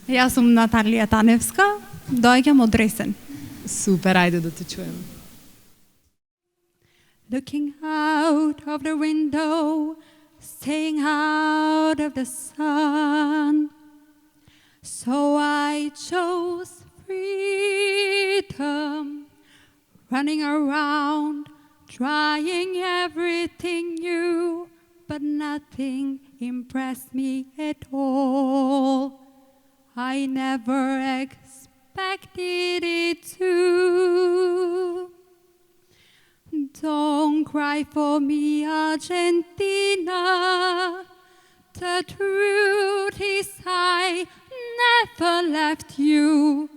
Јас сум Наталија Таневска, доаѓам од Дресен. Супер, ајде да те чуем. Looking out of the window, staying out of the sun. So I chose freedom, running around, trying everything new, but nothing impressed me at all. I never expected it to. Don't cry for me, Argentina. The truth is I never left you.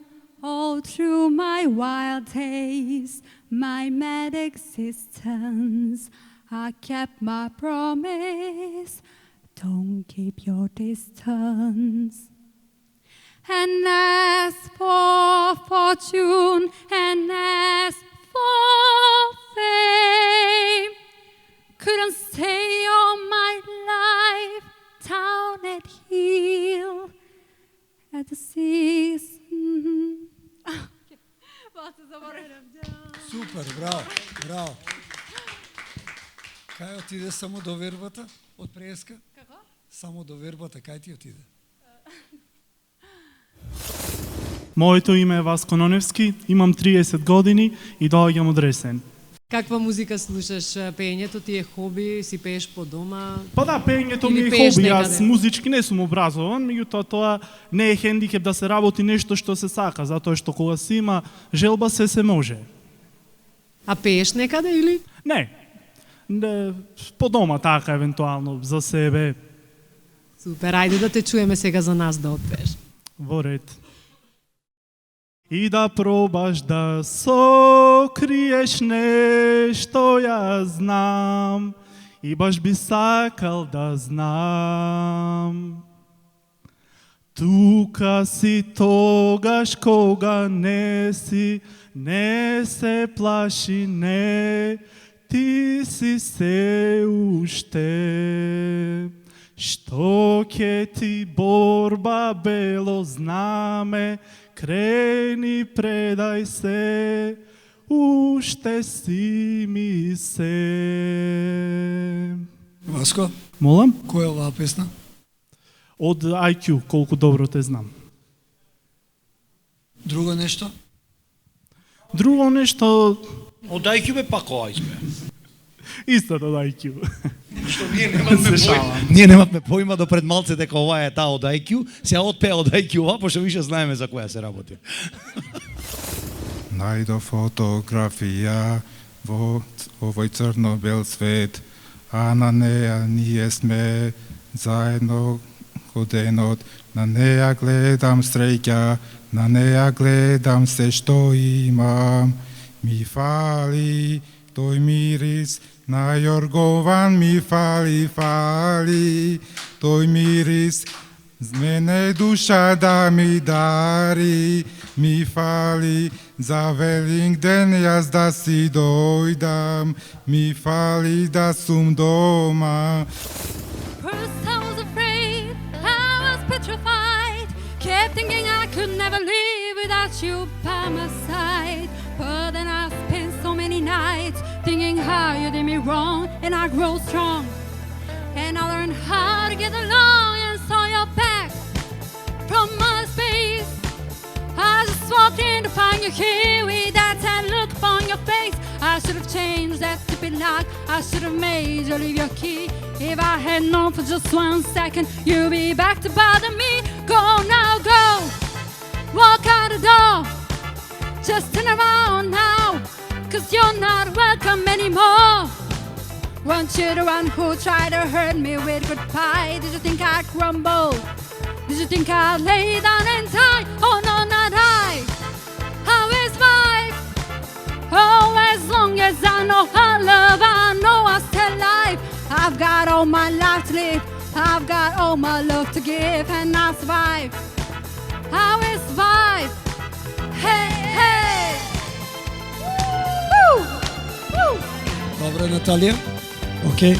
All through my wild days, my mad existence, I kept my promise. Don't keep your distance. And as for fortune, and as for fame, couldn't stay all my life down at heel at the seas. Супер, браво, браво. Кај отиде само до вербата од преска? Како? Само до вербата, кај ти отиде? Моето име е Васко Ноневски, имам 30 години и доаѓам од Ресен. Каква музика слушаш? Пеењето ти е хоби, си пееш по дома? Па да, пеењето ми Или е пееш хоби, некаде? јас музички не сум образован, меѓутоа тоа не е хендикеп да се работи нешто што се сака, затоа што кога се има желба се може. А пееш некаде или? Не, по дома така евентуално, за себе, Супер, ајде да те чуеме сега за нас да отпееш. во ред. И да пробаш да сокриеш нешто ја знам, и баш би сакал да знам. Тука си тогаш кога не си, не се плаши, не, ти си се уште. Што ќе ти борба бело знаме, крени предај се, уште си ми се. Васко, Молам? која е оваа песна? Од IQ, колку добро те знам. Друго нешто? Друго нешто, Од IQ бе пак ова избе. истото од IQ. Што ние немавме Се појма. шалам. Ние немавме појма до пред малце дека ова е таа од IQ, сега отпеа од IQ ова, пошто више знаеме за која се работи. Најдо фотографија во овој црно-бел свет, а на неја ние сме заедно годенот. На неја гледам среќа, на неја гледам се што имам. Ми фали тој мирис, на Јоргован ми фали, фали тој мирис. Мене душа да ми дари, ми фали за Велингден јас да си дојдам, ми фали да сум дома. First I was afraid, I was petrified, kept thinking I could never live without you by my side. But then I spent so many nights thinking how you did me wrong, and I grow strong, and I learned how to get along, and saw your back from my space. I just walked in to find you here with that sad look upon your face. I should have changed that stupid lock, I should have made you leave your key. If I had known for just 1 second you'd be back to bother me. Go now, go, walk out the door, just turn around now, 'cause you're not welcome anymore. Weren't you the one who tried to hurt me with goodbye? Did you think I'd crumble? Did you think I'd lay down and die? Oh no, not I. How is life? Oh, as long as I know how love, I know I'm still alive. I've got all my life to live, I've got all my love to give, and I survive. I will survive. Hey, hey. Woo! Woo! Добре, Наталија. Океј.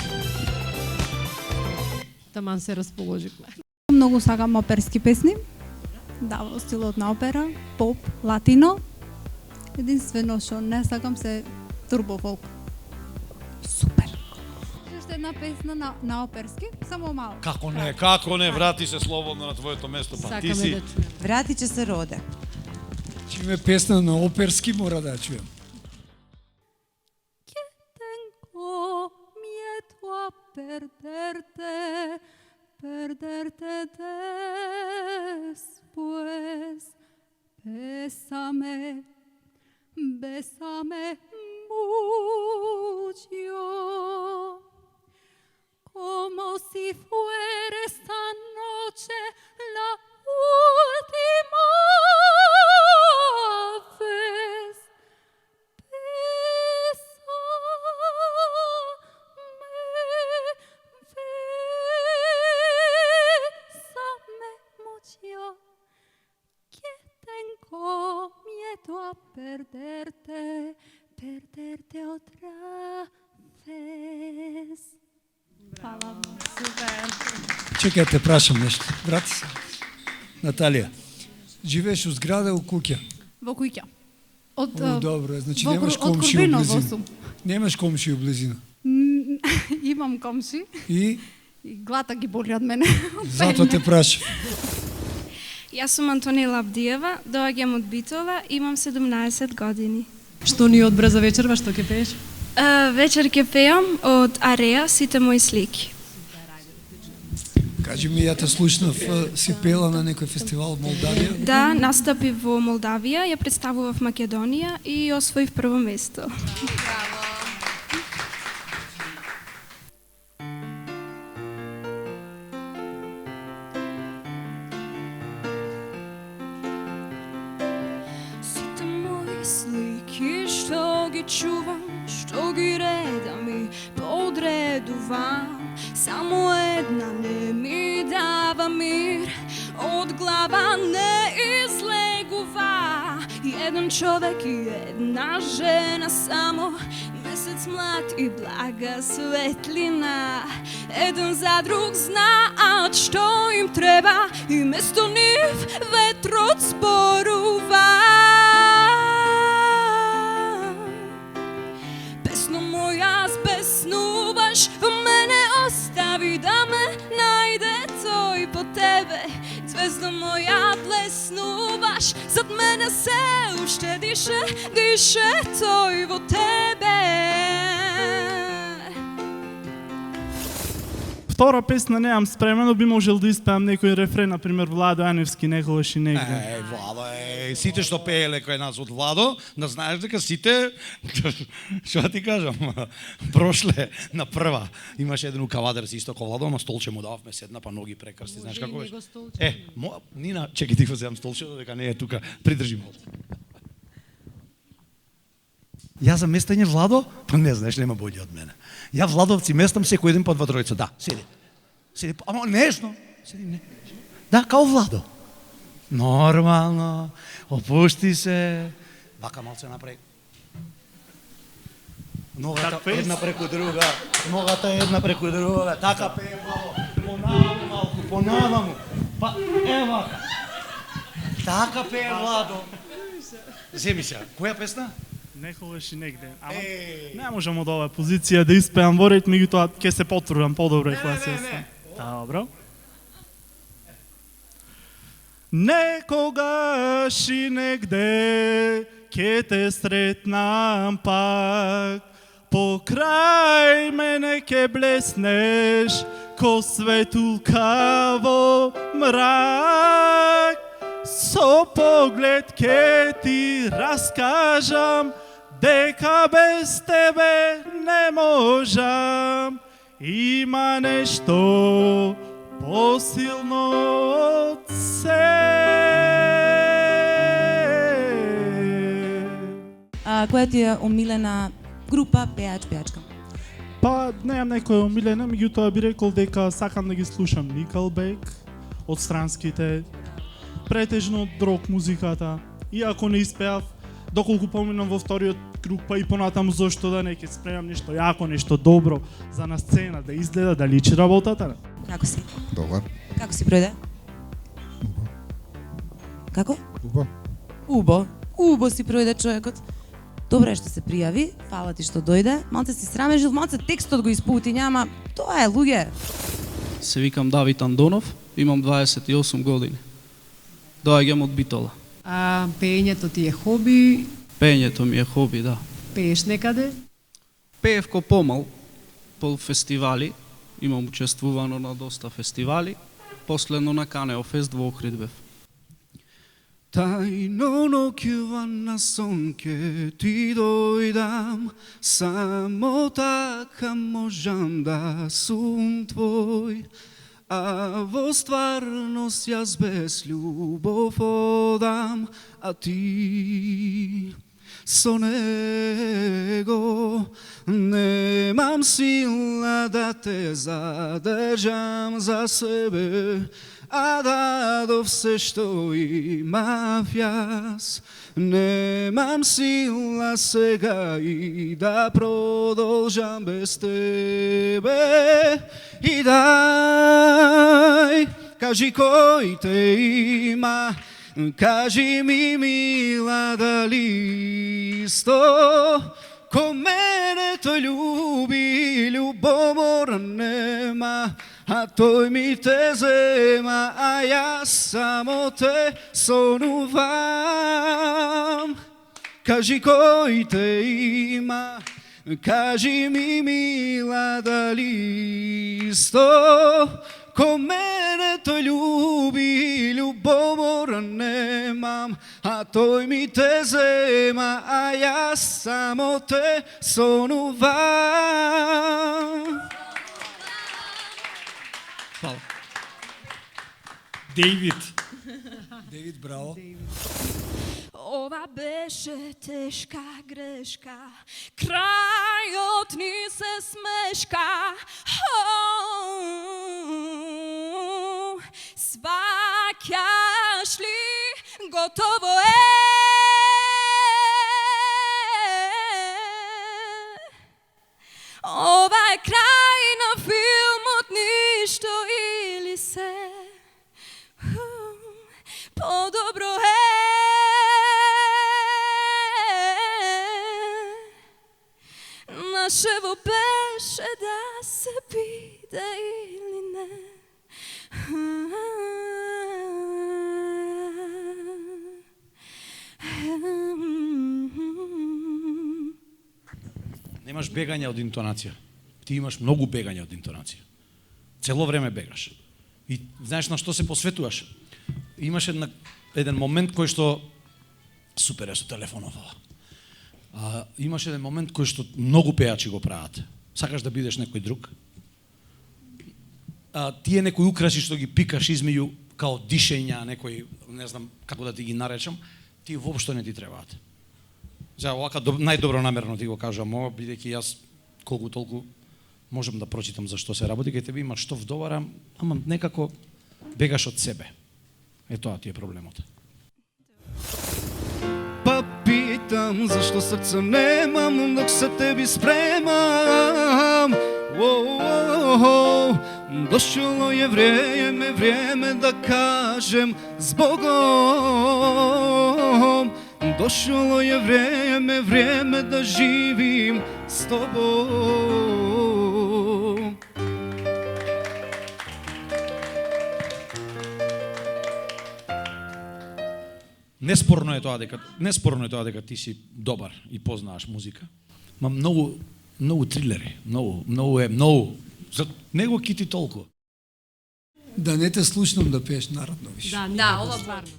Таман се расположивме. Многу сакам оперски песни. Да, во стилот на опера, поп, латино. Единствено што не сакам се турбо фолк. Супер. Уште една песна на оперски, само мало. Како не, врати се слободно на твоето место, па ти Сакаме си. да чуем. Врати ќе се роде. Че има песна на оперски, мора да ја чуем. Tengo miedo a perderte, perderte después. Bésame, bésame mucho, como si fuera esta noche la última vez. Bésame mucho, que tengo miedo a perderte, perderte otra vez. Hvala vam. Super. Чекај, те прашам нешто. Брат, Наталија, живееш у зграда, у куќа? Во куќа. Од Добро, значи во немаш од комши у Курбиново близина. сум. Немаш комши у близина. Имам комши И и глата ги боли од мене. затоа те прашам. Јас сум Антонија Лабдиева, доаѓам од Битола, имам 17 години. Што ни одбра за вечерва, што ќе пееш? Вечер ќе пеам од Ареа Сите мои слики. Кажи ми, ја те слушнав, си пела на некој фестивал во Молдавија? Да, настапи во Молдавија, ја представував Македонија и освоив прво место. Сите мои слики што ги чувам, што ги редам и подредувам, само една не ми дава мир, од глава не излегува. Еден човек и една жена само, месец млад и блага светлина. Еден за друг знаат што им треба и место нив ветрот зборува. Песно моја збеснуваш, во мене остави да ме најде тој по тебе. Звезда моја блеснуваш, зад мене се уште дише, дише тој во тебе. Втора песна немам спремено, би можел да испеам некој рефрен, например Владо Јаневски некогаш и негде. Владо, сите што пееле кој нас од Владо, да знаеш дека сите, што ти кажам, прошле на прва. Имаше еден кавадер си исто ко Владо, ама столче му дававме седна, па ноги прекрсти, знаеш како беше? Нина, чекай ти го земам столче, дека не е тука, придржи ме. Ја за местење Владо, па не знаеш, нема боље од мене. Ја Владовци местам секој ден по два тројца, да, седи. Седи, ама нежно, седи не. Да, као Владо. Нормално, опушти се, вака малце напред. Ногата една преку друга, ногата една преку друга, така пее Владо, понаму малку, понаму, па ева. Така пее Владо. Земи се, која песна? Некогаш и негде. Ама не можам од оваа позиција да испеам во ред, меѓутоа ќе се потрудам подобро кога се сам. Добро. Некогаш и негде ќе те сретнам пак, покрај мене ќе блеснеш ко светулка во мрак. Со поглед ќе ти раскажам дека без тебе не можам. Има нешто посилно од се. Која ти е омилена група пеач, пеачка? Па, немам некоја омилена, меѓутоа би рекол дека сакам да ги слушам Nickelback, од странските, претежно од рок музиката. Иако не испеав, доколку поминам во вториот круг, па и понатаму зошто да не ќе спремам нешто јако, нешто добро за на сцена, да изгледа, да личи работата. Како си? Добар. Како си, Бројде? Како? Убо. Убо си пројде човекот. Добре што се пријави, фала ти што дојде. Малце си срамежил, малце текстот го испути, няма. Тоа е, луѓе. Се викам Давид Андонов, имам 28 години. Доаѓам од Битола. А пеењето ти е хоби? Пеењето ми е хоби, да. Пееш некаде? Пеев ко помал, по фестивали, имам учествувано на доста фестивали, последно на Канео фест во Охрид бев. Тајно ноќува на сон ке ти дојдам, само така можам да сум твој, а во стварност јас без љубов одам, а ти со него немам сила да те задржам за себе, а дадов се што имав јас. Немам сила сега и да продолжам без тебе. И дај, кажи кој те има, кажи ми мила дали исто ко мене тој љуби, љубомора нема, а тој ми те зема, а јас само те сонувам. Кажи кој те има, кажи ми мила дали исто ко мене тој љуби, љубомора немам, а тој ми те зема, а јас само те сонувам. Фала. Дейвид, браво. Ова беше тешка грешка, крајот ни се смешка. Сваќаш ли, готово е. Ова е крај на филмот, ништо или се. Подобро е. Нашево беше да се биде или не. Немаш бегање од интонација. Ти имаш многу бегање од интонација. Цело време бегаш. И знаеш на што се посветуваш? Имаш еден момент кој што супер е со телефонов. Имаш еден момент кој што многу пеачи го прават. Сакаш да бидеш некој друг. Тие некои украси што ги пикаш измеѓу као дишења, некои, не знам како да ти ги наречам, тие воопшто не ти требаат. За овака најдобро намерно ти го кажам ова, бидејќи јас колку толку можам да прочитам за што се работи, кај тебе има што вдоварам, ама некако бегаш од себе. Е тоа ти е проблемот. Па питам зашто срце немам док се теби спремам. Дошло е време да кажем с Богом. Дошло е време да живим с тобом. Неспорно е тоа дека ти си добар и познаеш музика. Ма многу трилери, многу. За него кити толку. Да не те слушнам да пееш народно више. Да, ова стварно.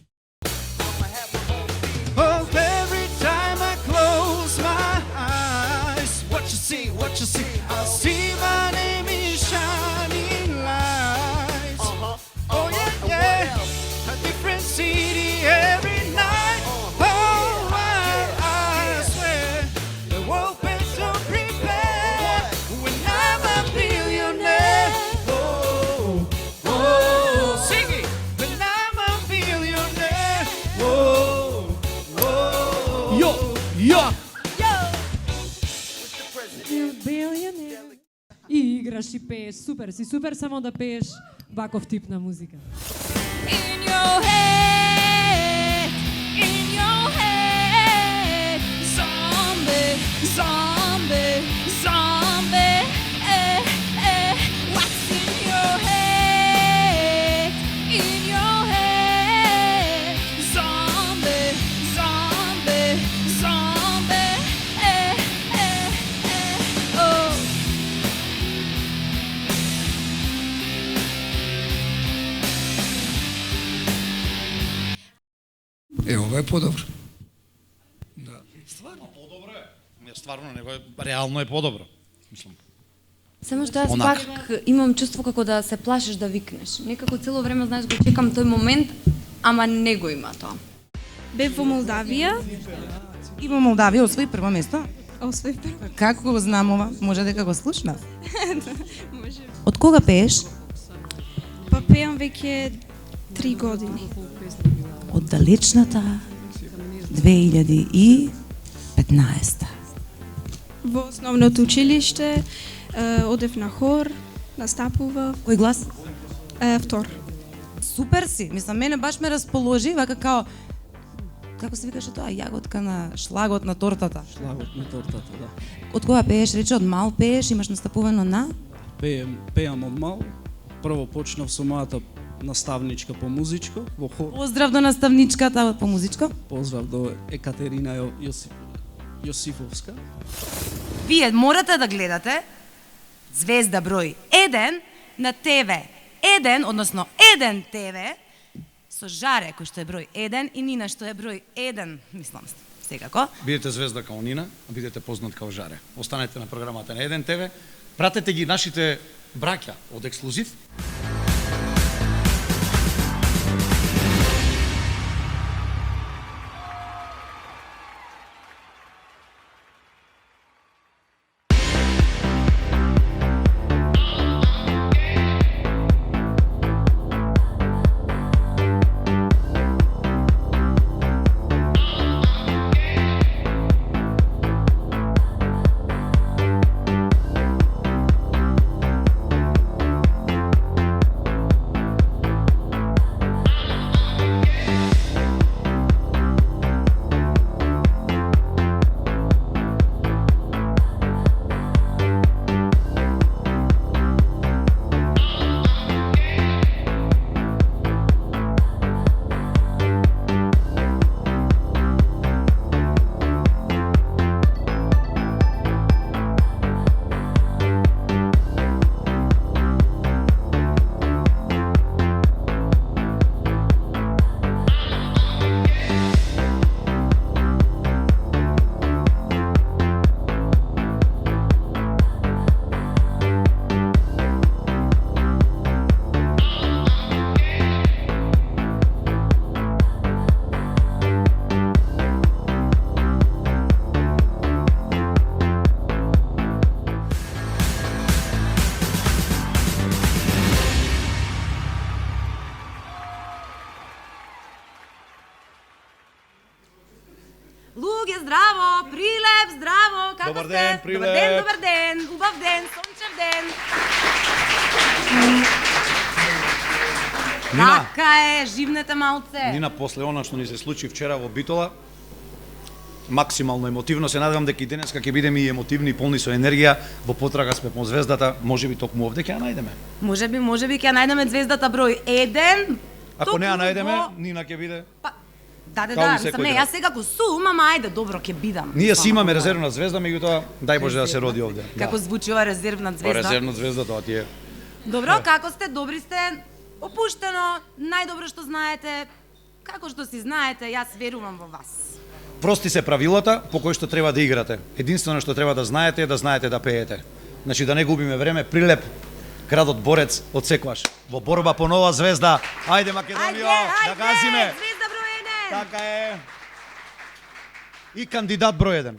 Oh, every time I close my eyes, what you see, I see my name in shining lights. Oh yeah, a different city every night. Oh, I swear, the world better prepare when I'm a billionaire. Oh, sing it, when I'm a billionaire. И играш и пееш, супер само да пееш ваков тип на музика. In your head. zombie, zombie, what's in your head, in your head, zombie, zombie, zombie, oh. Ова е подобро. Подобро е. Не, стварно, него е реално е подобро. Мислам. Само што јас Онака. пак имам чувство како да се плашиш да викнеш. Некако цело време знаеш го чекам тој момент, ама не го има тоа. Бев во Молдавија, И во Молдавија освои прво место. освои прво. Како го знам ова? Може дека го слушнав. Може. Од кога пееш? Па пеам веќе 3 години. Од далечната 2015. Во основното училиште, одев на хор, настапував, Кој глас? втор. Супер си. Мислам, мене баш ме расположи, вака као како се викаше тоа, јаготка на шлагот на тортата. Шлагот на тортата, да. Од кога пееш? Рече од мал пееш, имаш настапувано на? Пеам од мал. Прво почнав со мојата наставничка по музичко во хор. Поздрав до наставничката по музичко. Поздрав до Екатерина Јосифовска. Вие морате да гледате Звезда број 1 на ТВ 1, односно 1 ТВ со Жаре кој што е број 1 и Нина што е број 1, мислам секако. Бидете звезда као Нина, а бидете познат као Жаре. Останете на програмата на 1 ТВ. Пратете ги нашите браќа од Ексклузив. Луѓе, здраво! Прилеп, здраво! Како Добар сте? ден, Прилеп! Добар ден, убав ден, сончев ден. Нина, Така е, живнете малце. Нина, после она што ни се случи вчера во Битола, максимално емотивно, се надевам дека и денеска ќе бидеме и емотивни и полни со енергија, во потрага сме по звездата, можеби токму овде ќе ја најдеме. Можеби ќе ја најдеме звездата број 1. Ако не ја Токму најдеме, во- Нина ќе биде. Да, Као и мислам, секој не, ден. јас сега го сум, ама ајде, добро, ќе бидам. Ние си Мислам, имаме ако- резервна звезда, меѓутоа, дај Боже да се роди овде. Како звучи ова резервна Па звезда? резервна звезда, тоа ти е. Добро, како сте? Добри сте? Опуштено, најдобро што знаете. Како што си знаете, јас верувам во вас. Прости се правилата по кои што треба да играте. Единствено што треба да знаете е да пеете. Значи да не губиме време, Прилеп, градот борец од секогаш. Во борба по нова звезда. Ајде Македонија, да газиме. Звезда број 1. Така е. И кандидат број 1.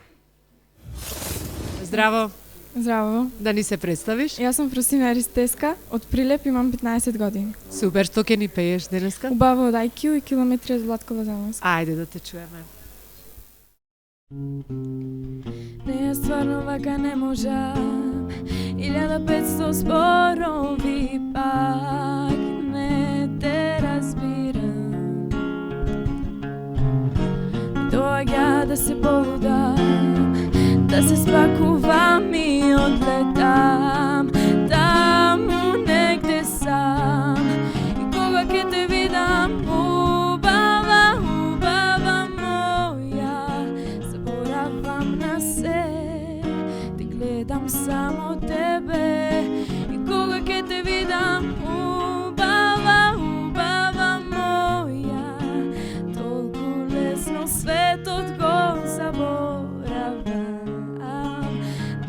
Здраво, Здраво, да ни се представиш? јас сум Фросина Ристеска, од Прилеп имам 15 години. Супер, што ќе ни пееш денеска? Убаво од IQ и километри од Владко Лазановски. Ајде да те чуеме. Не е стварно вака не можам 1500 зборови пак не те разбирам. Доаѓа да се полудам, да се спакувам и одлетам таму негде сам. И кога ќе те видам, убава, убава моја, заборавам на се, ти гледам само тебе. И кога ќе те видам, убава, убава моја, толку лесно светот го заборавам.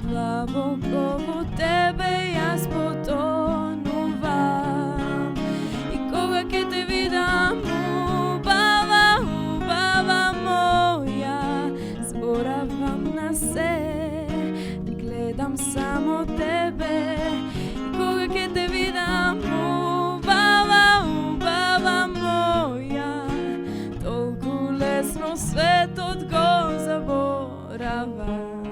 Длабоко во тебе јас потонувам. И кога ќе те видам, убава, убава моја, заборавам на се, ти гледам само тебе. И кога ќе те видам, убава, убава моја, толку лесно светот го заборавам.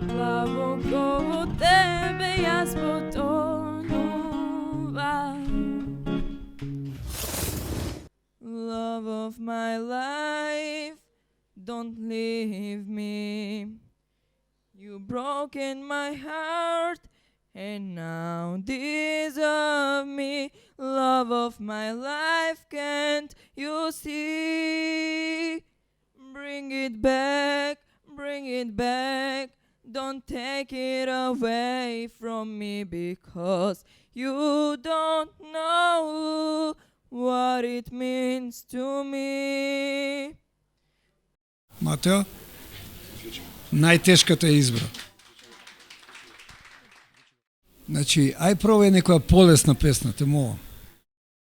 Длабоко во тебе јас потонувам. Love of my life, don't leave me. You broken my heart and now deserve me. Love of my life, can't you see? Bring it back, bring it back. Don't take it away from me, because you don't know what it means to me. Матео, најтешката е избра. Значи, ај пробај некоја полесна песна, те молам.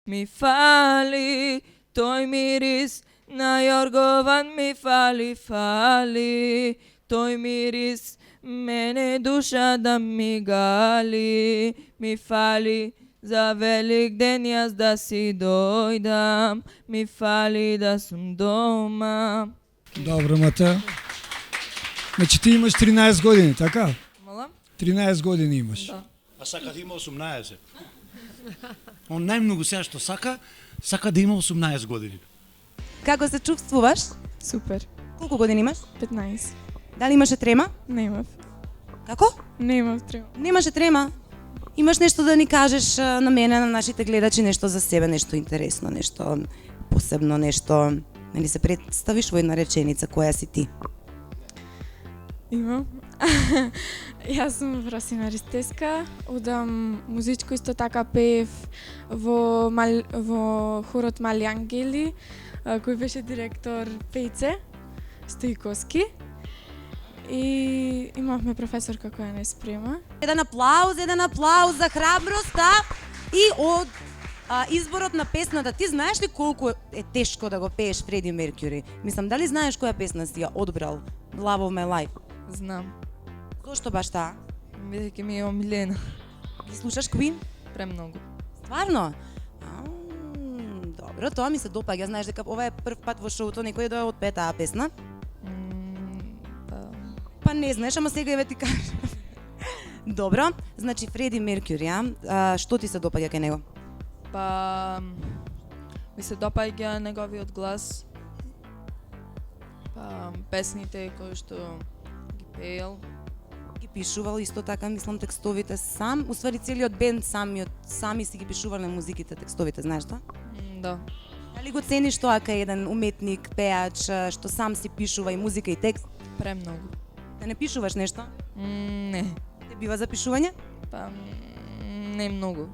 Mi fali тој мирис на јоргован, ми фали, фали тој мирис, мене душа да ми гали. Ми фали за велик ден јас да си дојдам, ми фали да сум дома. Добро, Матео. Значи ти имаш 13 години, така? Молам? 13 години имаш. Да. А сака да има 18. Он најмногу сега што сака да има 18 години. Како се чувствуваш? Супер. Колку години имаш? 15. Дали имаше трема? Не имав. Како? Не имав трема. Немаше трема? Имаш нешто да ни кажеш на мене, на нашите гледачи, нешто за себе, нешто интересно, нешто посебно, нешто, нели се представиш во една реченица, која си ти? Имам. Јас сум Росина Ристеска, удам музичко, исто така пеев во хорот Мали ангели, кој беше директор Пејце Стојковски. И имавме професорка која не спрема. Еден аплауз за храброста и од изборот на песната. Ти знаеш ли колку е тешко да го пееш Фреди Меркјури? Мислам, дали знаеш која песна си ја одбрал? Love of my life. Знам. Зошто баш таа? Бидејќи ми е омилена. Ги слушаш Queen? Премногу. Стварно? Добро, тоа ми се допаѓа. Знаеш дека ова е прв пат во шоуто некој да ја отпее таа песна? Па не знаеш, ама сега еве ти кажам. Добро, значи Фреди Меркјури, што ти се допаѓа кај него? Па ми се допаѓа неговиот глас. Па песните кои што ги пеел, ги пишувал исто така, мислам текстовите сам, уствари целиот бенд сами си ги пишувале музиките, текстовите, знаеш тоа? Да. Дали го цениш тоа кај еден уметник, пеач, што сам си пишува и музика и текст? Премногу. Да не пишуваш нешто? Не. Те бива за пишување? Па не многу.